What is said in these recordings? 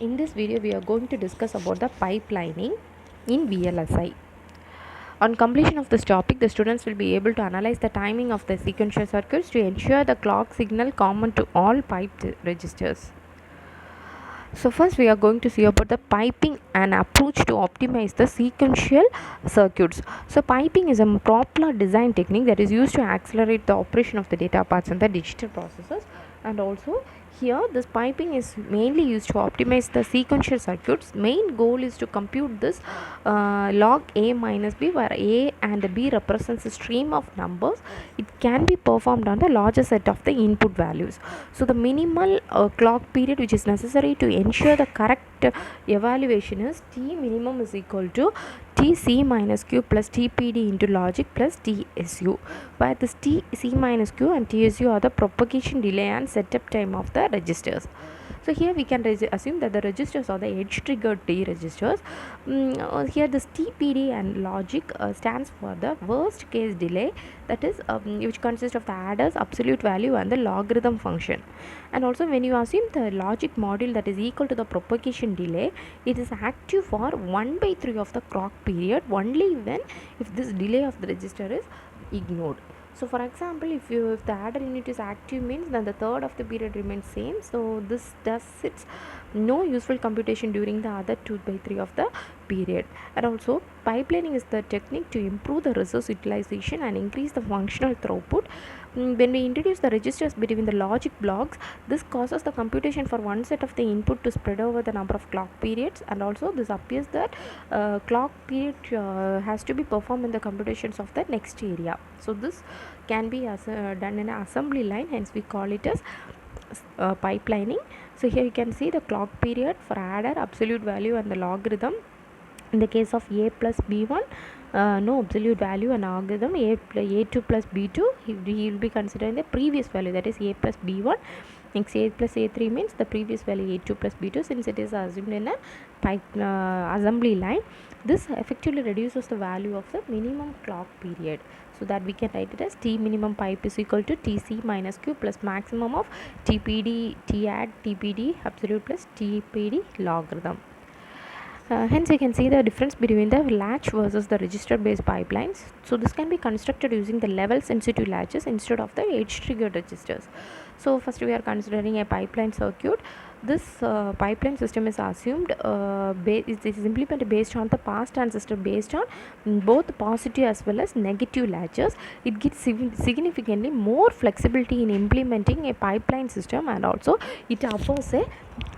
In this video, we are going to discuss about the pipelining in VLSI. On completion of this topic, the students will be able to analyze the timing of the sequential circuits to ensure the clock signal common to all piped registers. So first we are going to see about the piping and approach to optimize the sequential circuits. So piping is a popular design technique that is used to accelerate the operation of the data paths in the digital processors, and also here this piping is mainly used to optimize the sequential circuits. Main goal is to compute this log a minus b, where a and b represents a stream of numbers. It can be performed on the larger set of the input values. So the minimal clock period which is necessary to ensure the correct evaluation is t minimum is equal to tc minus q plus tpd into logic plus tsu, where this tc minus q and tsu are the propagation delay and setup time of the registers. So here we can assume that the registers are the edge triggered T registers. Here this TPD and logic stands for the worst case delay, that is which consists of the adders, absolute value and the logarithm function. And also when you assume the logic module that is equal to the propagation delay, it is active for 1/3 of the clock period only when if this delay of the register is ignored. So for example, if the adder unit is active, means then the third of the period remains same. So this does its no useful computation during the other 2/3 of the period. And also pipelining is the technique to improve the resource utilization and increase the functional throughput. When we introduce the registers between the logic blocks, this causes the computation for one set of the input to spread over the number of clock periods, and also this appears that clock period has to be performed in the computations of the next area. So this can be done in an assembly line, hence we call it as pipelining. So here you can see the clock period for adder, absolute value and the logarithm. In the case of a plus b1, no absolute value and algorithm. A2 plus b2, he will be considering the previous value, that is a plus b1. Next a plus a3 means the previous value a2 plus b2, since it is assumed in a assembly line. This effectively reduces the value of the minimum clock period, so that we can write it as t minimum pipe is equal to tc minus q plus maximum of tpd t add tpd absolute plus tpd logarithm. Hence we can see the difference between the latch versus the register based pipelines. So this can be constructed using the level sensitive latches instead of the edge triggered registers. So first we are considering a pipeline circuit. This pipeline system is assumed it is implemented based on the pass transistor based on both positive as well as negative latches. It gives significantly more flexibility in implementing a pipeline system, and also it offers a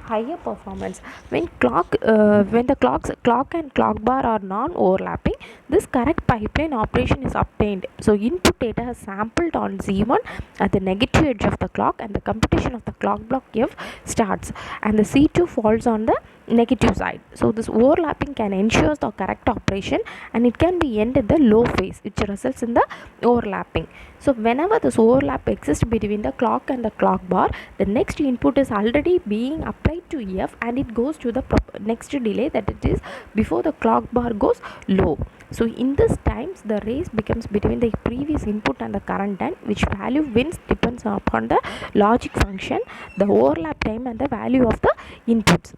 higher performance when the clock and clock bar are non-overlapping. This correct pipeline operation is obtained. So input data is sampled on Z1 at the negative edge of the clock, and the computation of the clock block F starts, and the C2 falls on the negative side. So this overlapping can ensure the correct operation, and it can be end at the low phase, which results in the overlapping. So whenever this overlap exists between the clock and the clock bar, the next input is already being applied to F, and it goes to the next delay, that it is before the clock bar goes low. So in this times the race becomes between the previous input and the current time, which value wins depends upon the logic function, the overlap time and the value of the inputs.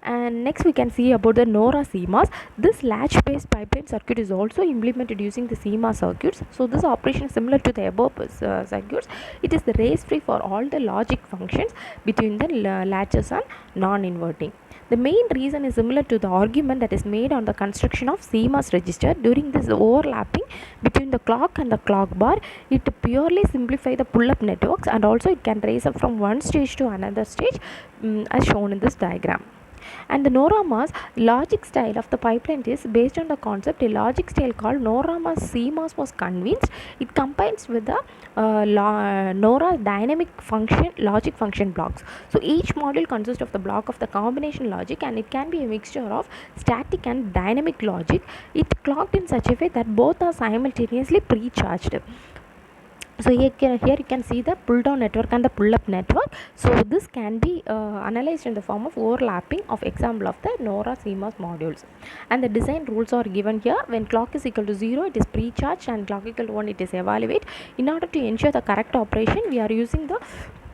And next we can see about the NORA CMOS. This latch based pipeline circuit is also implemented using the CMOS circuits. So this operation is similar to the above circuits. It is the race free for all the logic functions between the latches and non-inverting. The main reason is similar to the argument that is made on the construction of CMOS register. During this overlapping between the clock and the clock bar, it purely simplify the pull-up networks, and also it can raise up from one stage to another stage as shown in this diagram. And the NORA-MOS logic style of the pipeline is based on the concept. A logic style called NORA-MOS CMOS was convinced. It combines with the NORA dynamic function logic function blocks. So each module consists of the block of the combination logic, and it can be a mixture of static and dynamic logic. It clocked in such a way that both are simultaneously pre-charged. So here you can see the pull down network and the pull up network. So this can be analyzed in the form of overlapping of example of the NORA CMOS modules, and the design rules are given here. When clock is equal to 0, it is pre-charged, and clock equal to 1, it is evaluate. In order to ensure the correct operation, we are using the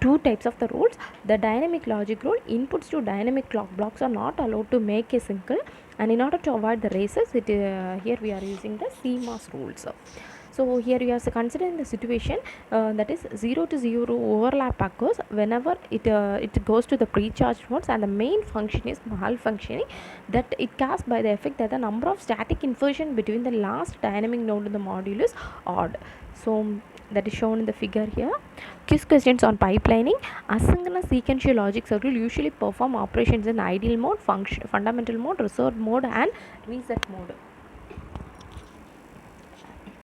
two types of the rules. The dynamic logic rule, inputs to dynamic clock blocks are not allowed to make a single, and in order to avoid the races, here we are using the CMOS rules. So here we are considering the situation that is 0 to 0 overlap occurs whenever it goes to the pre-charged modes, and the main function is malfunctioning, that it caused by the effect that the number of static inversion between the last dynamic node in the module is odd. So that is shown in the figure here. Quiz questions on pipelining. Asynchronous sequential logic circle usually perform operations in ideal mode, fundamental mode, reserved mode, and reset mode.